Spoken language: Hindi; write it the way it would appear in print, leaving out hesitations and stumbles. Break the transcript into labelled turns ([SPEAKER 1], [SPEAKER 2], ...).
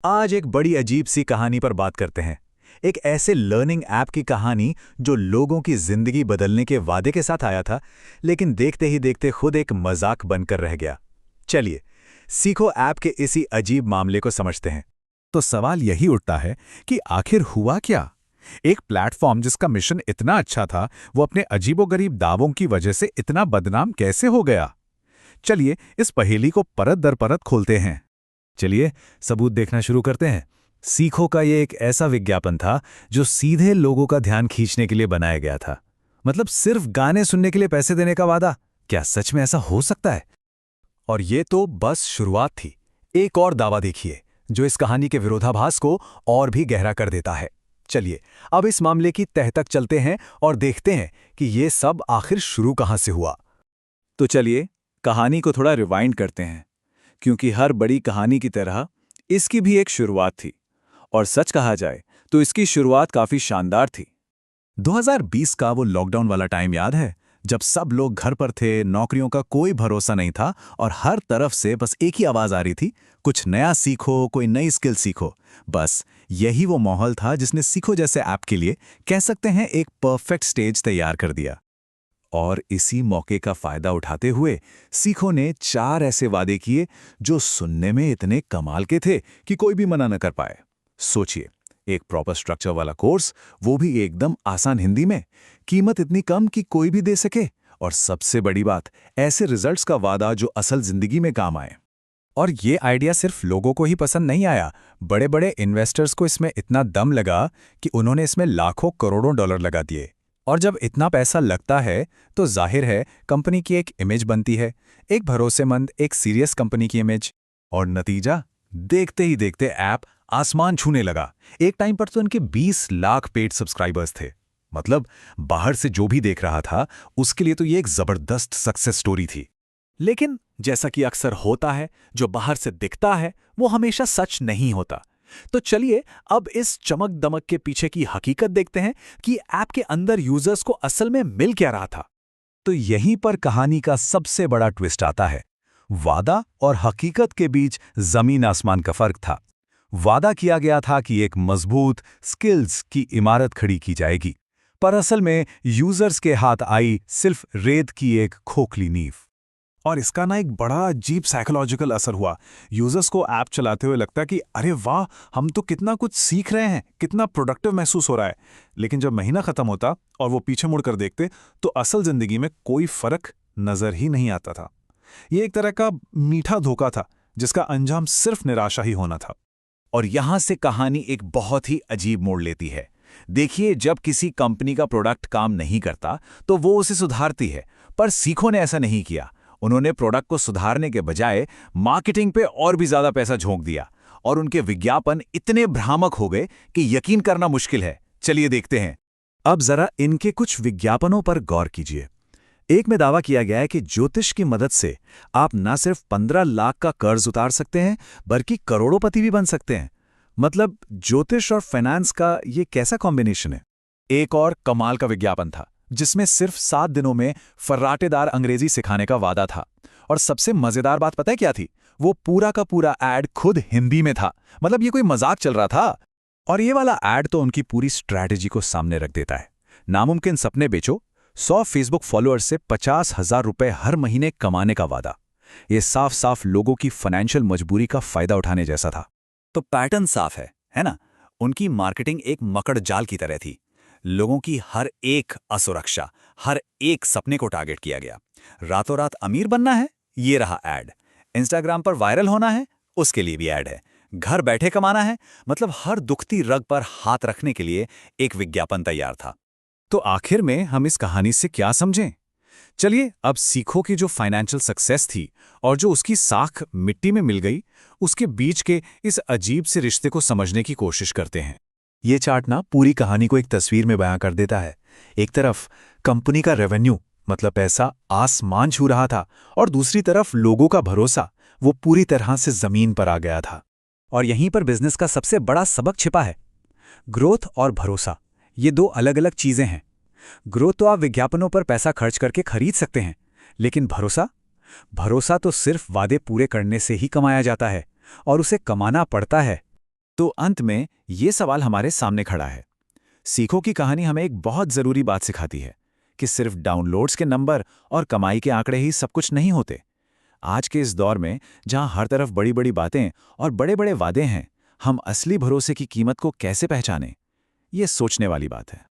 [SPEAKER 1] आज एक बड़ी अजीब सी कहानी पर बात करते हैं। एक ऐसे लर्निंग ऐप की कहानी जो लोगों की जिंदगी बदलने के वादे के साथ आया था, लेकिन देखते ही देखते खुद एक मजाक बनकर रह गया। चलिए, सीखो ऐप के इसी अजीब मामले को समझते हैं।
[SPEAKER 2] तो सवाल यही उठता है कि आखिर हुआ क्या? एक प्लेटफॉर्म जिसका मिशन इतना अच्छा था, वो अपने अजीबोगरीब दावों की वजह से इतना बदनाम कैसे हो गया? चलिए इस पहेली को परत दर परत खोलते हैं।
[SPEAKER 1] चलिए, सबूत देखना शुरू करते हैं। सीखो का ये एक ऐसा विज्ञापन था जो सीधे लोगों का ध्यान खींचने के लिए बनाया गया था। मतलब सिर्फ गाने सुनने के लिए पैसे देने का वादा। क्या सच में ऐसा हो सकता है? और ये तो बस शुरुआत थी। एक और दावा देखिए जो इस कहानी के विरोधाभास को और भी गहरा कर देता है। चलिए, अब इस मामले की तह तक चलते हैं और देखते हैं कि ये सब आखिर शुरू कहां से हुआ। तो चलिए, कहानी को थोड़ा रिवाइंड करते हैं, क्योंकि हर बड़ी कहानी की तरह इसकी भी एक शुरुआत थी। और सच कहा जाए तो इसकी शुरुआत काफी शानदार थी। 2020 का वो लॉकडाउन वाला टाइम याद है, जब सब लोग घर पर थे, नौकरियों का कोई भरोसा नहीं था और हर तरफ से बस एक ही आवाज आ रही थी, कुछ नया सीखो, कोई नई स्किल सीखो। बस यही वो माहौल था जिसने सीखो जैसे ऐप के लिए, कह सकते हैं, एक परफेक्ट स्टेज तैयार कर दिया। और इसी मौके का फायदा उठाते हुए सीखो ने 4 ऐसे वादे किए जो सुनने में इतने कमाल के थे कि कोई भी मना न कर पाए। सोचिए, एक प्रॉपर स्ट्रक्चर वाला कोर्स, वो भी एकदम आसान हिंदी में, कीमत इतनी कम कि कोई भी दे सके, और सबसे बड़ी बात, ऐसे रिजल्ट्स का वादा जो असल जिंदगी में काम आए। और ये आइडिया सिर्फ लोगों को ही पसंद नहीं आया, बड़े बड़े इन्वेस्टर्स को इसमें इतना दम लगा कि उन्होंने इसमें लाखों करोड़ों डॉलर लगा दिए। और जब इतना पैसा लगता है तो जाहिर है कंपनी की एक इमेज बनती है, एक भरोसेमंद, एक सीरियस कंपनी की इमेज। और नतीजा, देखते ही देखते ऐप आसमान छूने लगा। एक टाइम पर तो इनके 20 लाख पेड सब्सक्राइबर्स थे। मतलब बाहर से जो भी देख रहा था उसके लिए तो ये एक जबरदस्त सक्सेस स्टोरी थी। लेकिन जैसा कि अक्सर होता है, जो बाहर से दिखता है वो हमेशा सच नहीं होता। तो चलिए अब इस चमक दमक के पीछे की हकीकत देखते हैं कि ऐप के अंदर यूजर्स को असल में मिल क्या रहा था। तो यहीं पर कहानी का सबसे बड़ा ट्विस्ट आता है। वादा और हकीकत के बीच जमीन आसमान का फर्क था। वादा किया गया था कि एक मजबूत स्किल्स की इमारत खड़ी की जाएगी, पर असल में यूजर्स के हाथ आई सिर्फ रेत की एक खोखली नींव। और इसका ना एक बड़ा अजीब साइकोलॉजिकल असर हुआ। यूजर्स को ऐप चलाते हुए लगता कि अरे वाह, हम तो कितना कुछ सीख रहे हैं, कितना प्रोडक्टिव महसूस हो रहा है। लेकिन जब महीना खत्म होता और वो पीछे मुड़कर देखते तो असल जिंदगी में कोई फर्क नजर ही नहीं आता था। ये एक तरह का मीठा धोखा था जिसका अंजाम सिर्फ निराशा ही होना था। और यहां से कहानी एक बहुत ही अजीब मोड़ लेती है। देखिए, जब किसी कंपनी का प्रोडक्ट काम नहीं करता तो वो उसे सुधारती है, पर सीखो ने ऐसा नहीं किया। उन्होंने प्रोडक्ट को सुधारने के बजाय मार्केटिंग पे और भी ज्यादा पैसा झोंक दिया, और उनके विज्ञापन इतने भ्रामक हो गए कि यकीन करना मुश्किल है। चलिए देखते हैं। अब जरा इनके कुछ विज्ञापनों पर गौर कीजिए। एक में दावा किया गया है कि ज्योतिष की मदद से आप न सिर्फ 15 लाख का कर्ज उतार सकते हैं, बल्कि करोड़ोंपति भी बन सकते हैं। मतलब ज्योतिष और फाइनेंस का ये कैसा कॉम्बिनेशन है। एक और कमाल का विज्ञापन था जिसमें सिर्फ 7 दिनों में फर्राटेदार अंग्रेजी सिखाने का वादा था। और सबसे मजेदार बात पता है क्या थी? वो पूरा का पूरा ऐड खुद हिंदी में था। मतलब ये कोई मजाक चल रहा था। और ये वाला ऐड तो उनकी पूरी स्ट्रैटेजी को सामने रख देता है। नामुमकिन सपने बेचो, 100 फेसबुक फॉलोअर्स से 50,000 रुपए हर महीने कमाने का वादा। ये साफ साफ लोगों की फाइनेंशियल मजबूरी का फायदा उठाने जैसा था। तो पैटर्न साफ है ना? उनकी मार्केटिंग एक मकड़ जाल की तरह थी। लोगों की हर एक असुरक्षा, हर एक सपने को टारगेट किया गया। रातों रात अमीर बनना है, ये रहा ऐड। इंस्टाग्राम पर वायरल होना है, उसके लिए भी ऐड है। घर बैठे कमाना है, मतलब हर दुखती रग पर हाथ रखने के लिए एक विज्ञापन तैयार था। तो आखिर में हम इस कहानी से क्या समझें? चलिए अब सीखो कि जो फाइनेंशियल सक्सेस थी और जो उसकी साख मिट्टी में मिल गई, उसके बीच के इस अजीब से रिश्ते को समझने की कोशिश करते हैं। ये चार्ट ना पूरी कहानी को एक तस्वीर में बयां कर देता है। एक तरफ कंपनी का रेवेन्यू, मतलब पैसा, आसमान छू रहा था, और दूसरी तरफ लोगों का भरोसा, वो पूरी तरह से जमीन पर आ गया था। और यहीं पर बिजनेस का सबसे बड़ा सबक छिपा है। ग्रोथ और भरोसा, ये 2 अलग अलग चीजें हैं। ग्रोथ तो आप विज्ञापनों पर पैसा खर्च करके खरीद सकते हैं, लेकिन भरोसा, भरोसा तो सिर्फ वादे पूरे करने से ही कमाया जाता है, और उसे कमाना पड़ता है। तो अंत में ये सवाल हमारे सामने खड़ा है। सीखो की कहानी हमें एक बहुत ज़रूरी बात सिखाती है कि सिर्फ डाउनलोड्स के नंबर और कमाई के आंकड़े ही सब कुछ नहीं होते। आज के इस दौर में जहां हर तरफ बड़ी बड़ी बातें और बड़े बड़े वादे हैं, हम असली भरोसे की कीमत को कैसे पहचानें? ये सोचने वाली बात है।